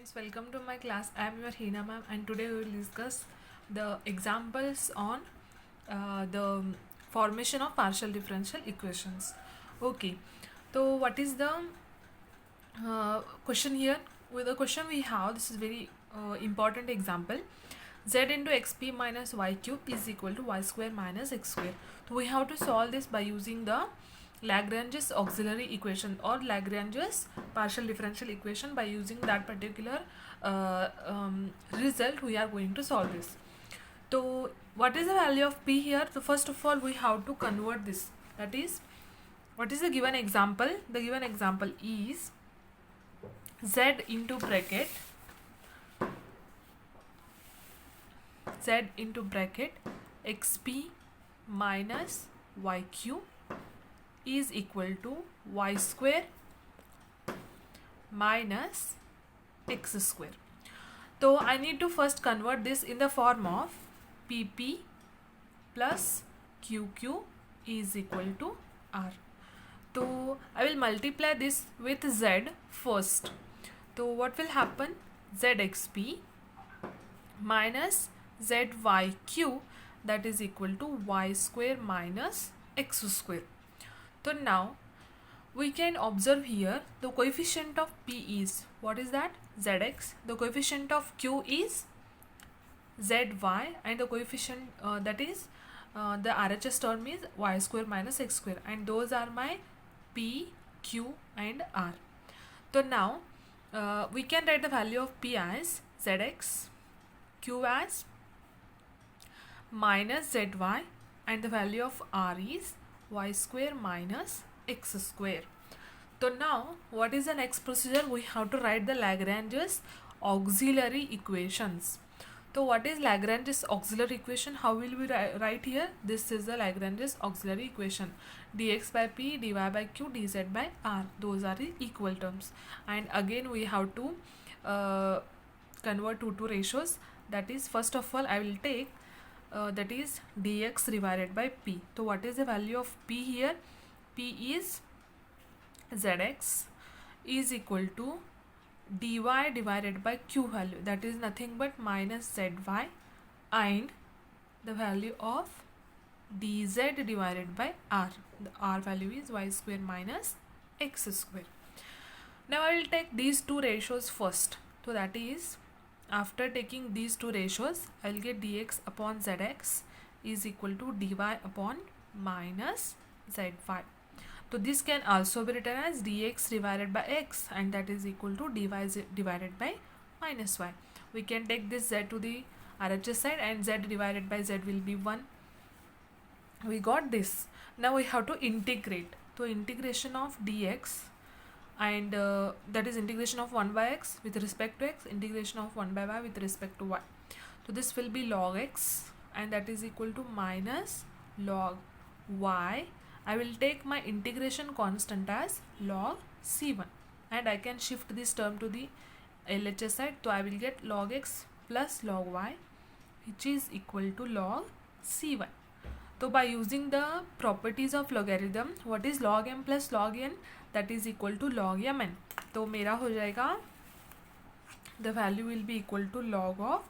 students, welcome to my class. I am your Hina ma'am, and today we will discuss the examples on the formation of partial differential equations. Okay, so what is the question here? With the question we have, this is very important example. Z into xp minus y cube is equal to y square minus x square. So we have to solve this by using the Lagrange's auxiliary equation or Lagrange's partial differential equation. By using that particular result, we are going to solve this. So what is the value of p here? So first of all, we have to convert this. That is, what is the given example? The given example is z into bracket xp minus y cube is equal to y square minus x square. So I need to first convert this in the form of pp plus qq is equal to r. So I will multiply this with z first. So what will happen? Zxp minus zyq, that is equal to y square minus x square. So now we can observe here the coefficient of p is, what is that? Zx. The coefficient of q is zy, and the coefficient that is the RHS term is y square minus x square, and those are my p, q and r. So now we can write the value of p as zx, q as minus zy, and the value of r is y square minus x square. So now what is the next procedure? We have to write the Lagrange's auxiliary equations. So what is Lagrange's auxiliary equation? How will we write here? This is the Lagrange's auxiliary equation. Dx by p, dy by q, dz by r. Those are the equal terms. And again we have to convert two ratios. That is, first of all I will take that is dx divided by p. So what is the value of p here? P is zx is equal to dy divided by q value, that is nothing but minus zy, and the value of dz divided by r. The r value is y square minus x square. Now I will take these two ratios first. So that is, after taking these two ratios, I will get dx upon zx is equal to dy upon minus zy. So this can also be written as dx divided by x, and that is equal to dy divided by minus y. We can take this z to the RHS side, and z divided by z will be 1. We got this. Now we have to integrate. So integration of dx, and that is integration of 1 by x with respect to x, integration of 1 by y with respect to y. So this will be log x, and that is equal to minus log y. I will take my integration constant as log c1, and I can shift this term to the LHS side. So I will get log x plus log y, which is equal to log c1. So by using the properties of logarithm, what is log m plus log n? That is equal to log mn. तो मेरा हो जाएगा, the value will be equal to log of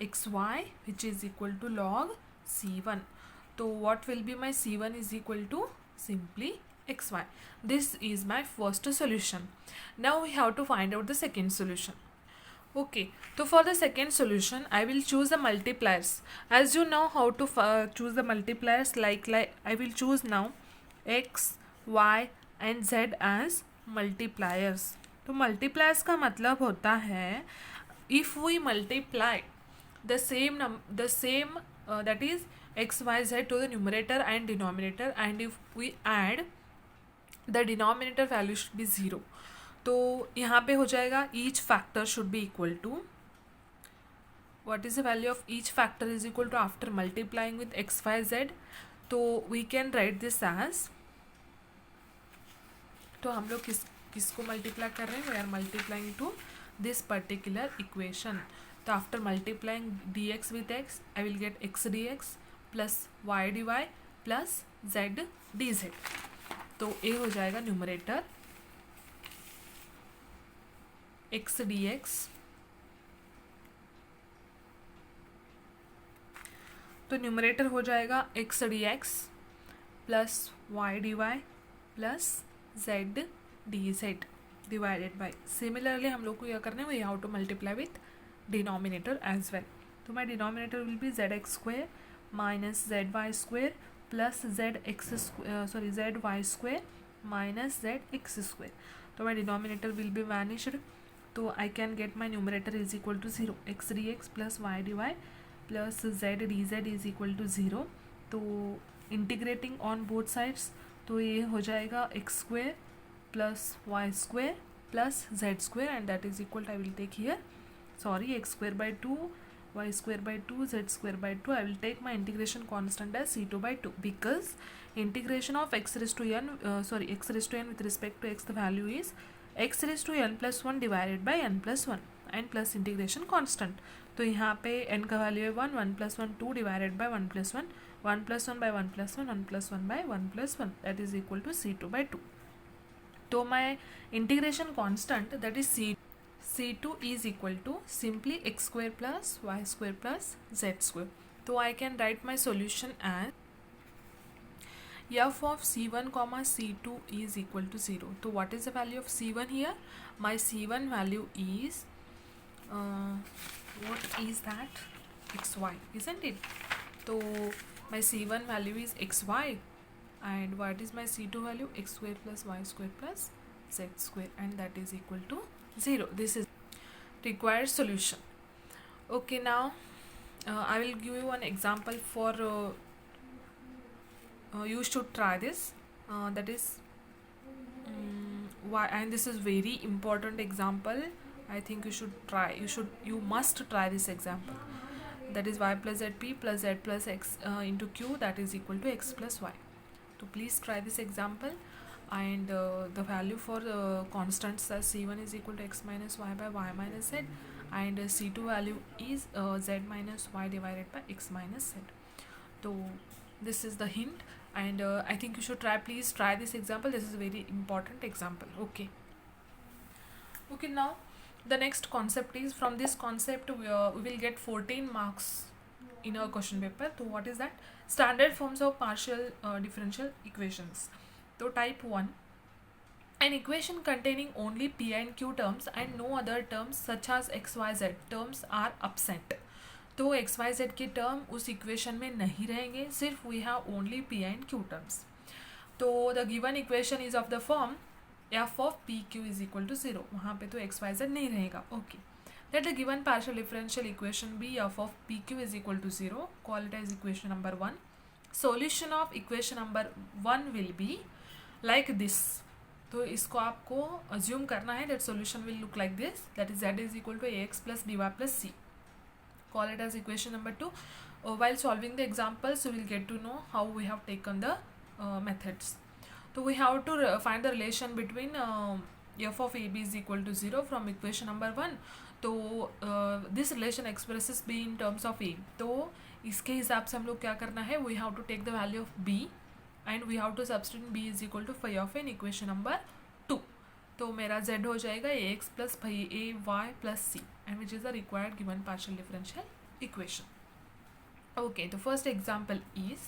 xy, which is equal to log c1. So what will be my c1 is equal to simply xy. This is my first solution. Now we have to find out the second solution. Okay, so for the second solution, I will choose the multipliers. As you know how to choose the multipliers, like I will choose now x, y and z as multipliers. तो multipliers का मतलब होता है, if we multiply the same that is x, y, z to the numerator and denominator, and if we add, the denominator value should be 0. तो यहाँ पे हो जाएगा each factor should be equal to, what is the value of each factor is equal to after multiplying with x, y, z. तो we can write this as, तो हम लोग किसको मल्टीप्लाई कर रहे हैं? We are multiplying to this particular equation. तो after multiplying dx with x, I will get x dx plus y dy plus z dz. तो ये हो जाएगा न्यूमरेटर x dx तो न्यूमरेटर हो जाएगा x d x plus y d y plus z d z divided by, similarly हम लोग को यह करना है we how to multiply with denominator as well. तो my denominator will be z x square minus z y square plus z x sorry z y square minus z x square. तो my denominator will be vanished. तो I can get my numerator is equal to 0, x d x plus y d y plus z d z is equal to 0. तो integrating on both sides, तो ये हो जाएगा x square plus y square plus z square and that is equal, I will take here sorry x square by 2 y square by 2 z square by 2. I will take my integration constant as c2 by 2 because integration of x raised to n x raised to n with respect to x, the value is x raised to n plus 1 divided by n plus 1 and plus integration constant. तो यहाँ पे n का value है 1, 1 plus 1 2 divided by 1 plus 1, 1 plus 1 by 1 plus 1, 1 plus 1 by 1 plus 1, that is equal to c2 by 2. तो my integration constant that is c2 is equal to simply x square plus y square plus z square. So I can write my solution as f of c1 comma c2 is equal to 0. So what is the value of c1 here? My c1 value is what is that? xy, isn't it? So my c1 value is xy and what is my c2 value? x square plus y square plus z square and that is equal to 0. This is required solution. Okay, now I will give you an example for you should try this. That is why, and this is very important example. I think you should try. You must try this example. That is y plus zp plus z plus x into q, that is equal to x plus y. So please try this example. And the value for constants as c1 is equal to x minus y by y minus z and c2 value is z minus y divided by x minus z. So this is the hint and I think you should try, please try this example. This is a very important example. Okay, now the next concept is, from this concept we will get 14 marks in our question paper. So what is that? Standard forms of partial differential equations. So type 1, an equation containing only p and q terms and no other terms such as x y z terms are absent. तो x y z के term उस equation में नहीं रहेंगे, सिर्फ we have only p and q terms. तो the given equation is of the form f of p q is equal to 0. वहाँ पे तो x y z नहीं रहेगा. Okay, let the given partial differential equation be f of p q is equal to 0. Call it as equation number 1. Solution of equation number 1 will be like this. तो इसको आपको assume करना है that solution will look like this, that is z is equal to ax plus dy plus c. Call it as equation number 2. While solving the examples, you will get to know how we have taken the methods. So we have to find the relation between f of ab is equal to 0 from equation number 1. तो this relation expresses b in terms of a. तो इसके हिसाब से हम लोग क्या करना है, we have to take the value of b and we have to substitute b is equal to phi of n equation number 2. तो मेरा z हो जाएगा ax plus phi a y plus c and which is the required given partial differential equation. Okay, the first example is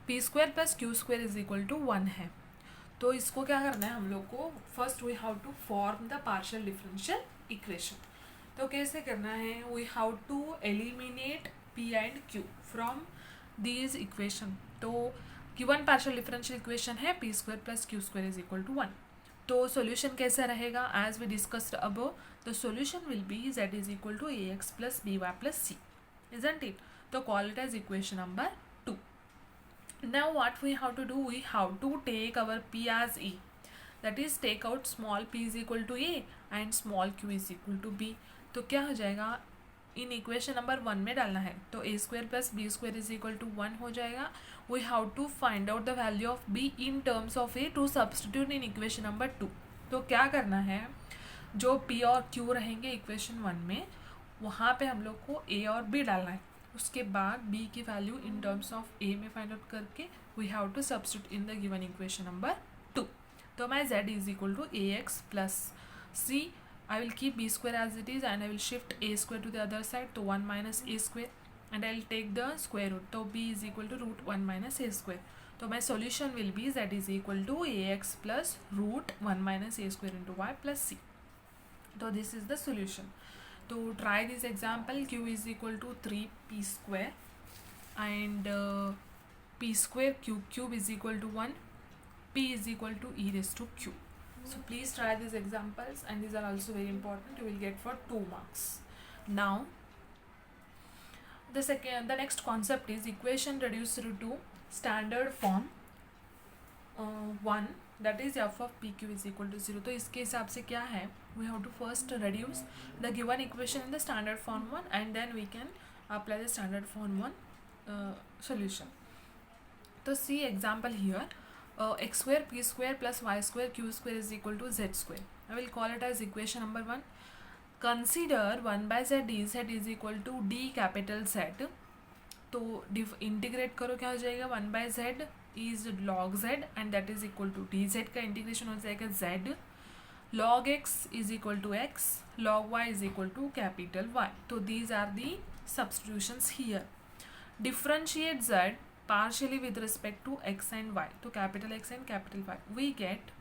p square plus q square is equal to 1 है. तो इसको क्या करना है हम लोग को, first we have to form the partial differential equation. तो कैसे करना है, we have to eliminate p and q from this equation. तो गिवन पार्शियल डिफरेंशियल इक्वेशन है p square plus q square is equal to 1. तो solution कैसा रहेगा, as we discussed above, the solution will be z is equal to ax plus by plus c, isn't it? तो call it as equation number 2. Now what we have to do, we have to take our p as a, that is take out small p is equal to a and small q is equal to b. तो क्या हो जाएगा, इन equation number 1 में डालना है. तो a square plus b square is equal to 1 हो जाएगा. We have to find out the value of b in terms of a to substitute in equation number 2. तो क्या करना है, जो p और q रहेंगे इक्वेशन 1 में, वहाँ पे हम लोग को a और b डालना है. उसके बाद b की value in terms of a में फाइंड आउट करके we have to substitute in the given equation number 2. तो my z is equal to ax plus c. I will keep b square as it is and I will shift a square to the other side. तो 1 minus a square and I'll take the square root. So b is equal to root 1 minus a square. So my solution will be z is equal to ax plus root 1 minus a square into y plus c. So this is the solution. To try this example, q is equal to 3p square and p square cube is equal to 1, p is equal to e raised to q. So please try these examples, and these are also very important. You will get for 2 marks. Now the next concept is equation reduced to standard form 1, that is f of pq is equal to 0. तो इसके हिसाब से क्या है, we have to first reduce the given equation in the standard form 1 and then we can apply the standard form 1 solution. So see example here, x square p square plus y square q square is equal to z square. I will call it as equation number 1. Consider 1 by z dz is equal to d capital Z. तो integrate करो, क्या हो जाएगा, 1 by z is log z and that is equal to dz का integration हो जाएगा z, log x is equal to x, log y is equal to capital y. तो these are the substitutions here. Differentiate z partially with respect to x and y. तो capital x and capital y we get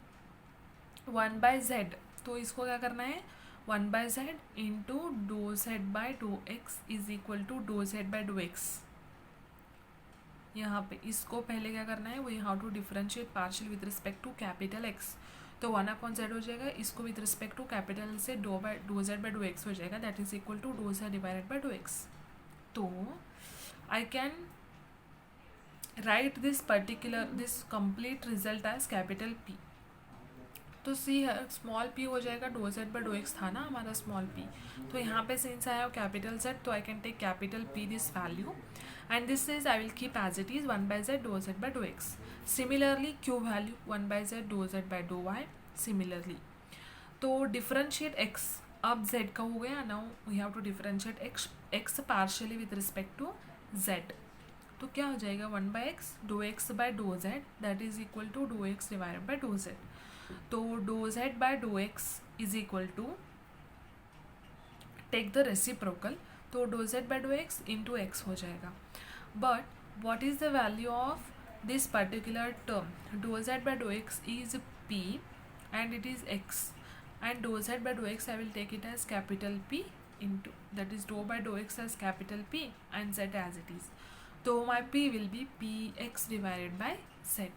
1 by z. तो इसको क्या करना है, 1 by z into do z by do x is equal to do z by do x. यहाँ पे इसको पहले क्या करना है, we how to differentiate partial with respect to capital x. तो 1/z हो जाएगा, इसको विद रिस्पेक्ट टू कैपिटल से do z by do x हो जाएगा, that is equal to do z divided by do x. तो I can write this complete result as capital P. तो सी है स्मॉल p हो जाएगा, do z by do x था ना हमारा स्मॉल p. तो यहाँ पे सिंस आया कैपिटल Z, तो I can take capital P this value and this is I will keep as it is 1 by z dou z by dou x. Similarly q value 1 by z dou z by dou y similarly. तो differentiate x, अब z का हो गया, now we have to differentiate x partially with respect to z. तो क्या हो जाएगा, 1 by x dou x by dou z that is equal to dou x divided by dou z. तो dou z by dou x is equal to, take the reciprocal, तो dou z by dou x into x हो जाएगा. But what is the value of this particular term? Dou z by dou x is p and it is x, and dou z by dou x I will take it as capital P into, that is dou by dou x as capital P and z as it is. So my p will be px divided by z.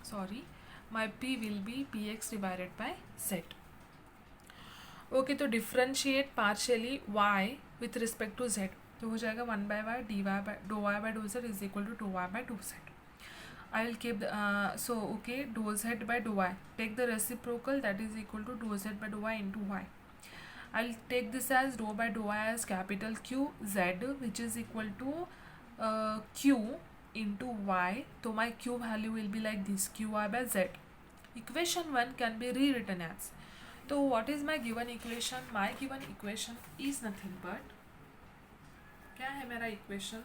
Sorry, my p will be px divided by z. Okay, तो differentiate partially y with respect to z. तो हो जाएगा 1 by y dy by dou y by dou z is equal to dou y by dou z. I will keep so okay, dou z by dou y, take the reciprocal, that is equal to dou z by dou y into y. I will take this as dou by dou y as capital Q z which is equal to q into y. तो my q value will be like this, qy by z. Equation 1 can be rewritten as, तो what is my given equation? My given equation is nothing but, क्या है मेरा equation,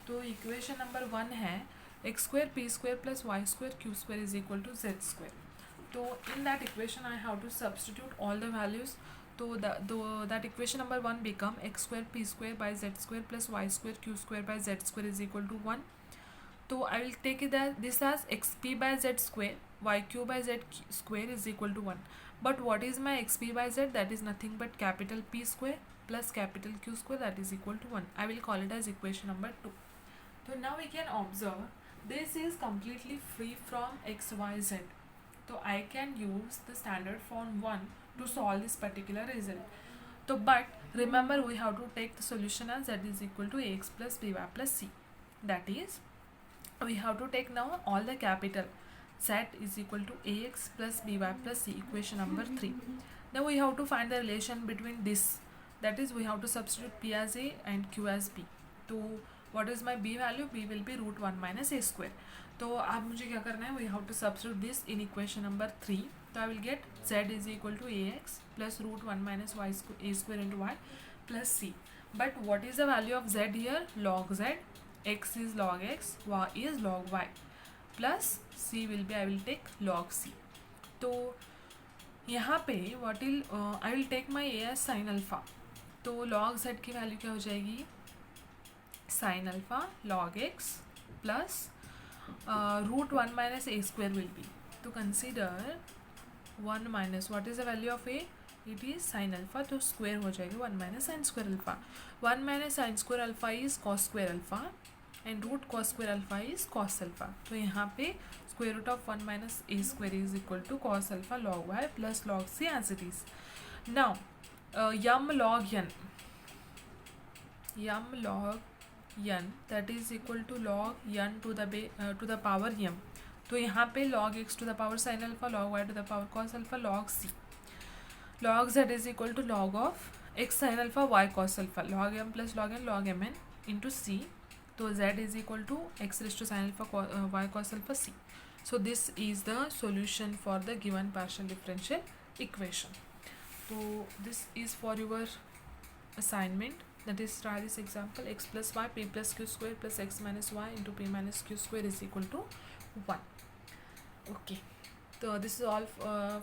तो equation number 1 है x square p square plus y square q square is equal to z square. तो in that equation I have to substitute all the values. तो that equation number 1 become x square p square by z square plus y square q square by z square is equal to 1. तो I will take it this as x p by z square y q by z square is equal to 1. But what is my xp by z? That is nothing but capital P square plus capital Q square, that is equal to 1. I will call it as equation number 2. So now we can observe this is completely free from x, y, z. So I can use the standard form 1 to solve this particular result. So but remember we have to take the solution as z is equal to ax plus by plus c. That is, we have to take now all the capital. Z is equal to ax plus by plus c, equation number 3. Now we have to find the relation between this, that is we have to substitute p as a and q as b. तो what is my b value? b will be root 1 minus a square. तो अब मुझे क्या करना है, we have to substitute this in equation number 3. तो I will get z is equal to ax plus root 1 minus y a square into y plus c. But what is the value of z here? Log z. X is log x, y is log y. Plus c will be, I will take log c. तो यहाँ पे what will I will take my a as sine alpha. तो log z की value क्या हो जाएगी, sin alpha log x plus root 1 minus a square will be. To consider 1 minus, what is the value of a? It is sin alpha, तो square हो जाएगा 1 minus sin square alpha. 1 minus sin square alpha is cos square alpha and root cos square alpha is cos alpha. तो यहाँ पे square root of 1 minus a square is equal to cos alpha log y plus log c as it is. Now yum log n that is equal to log n to the power m. तो यहाँ पे log x to the power sin alpha, log y to the power cos alpha, log c. Log z is equal to log of x sin alpha y cos alpha, log m plus log n log mn into c. तो z is equal to x raised to sin alpha y cos alpha c. So this is the solution for the given partial differential equation. So this is for your assignment. That is, try this example: x plus y p plus q square plus x minus y into p minus q square is equal to 1. Okay, so this is all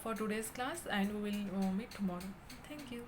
for today's class, and we will meet tomorrow. Thank you.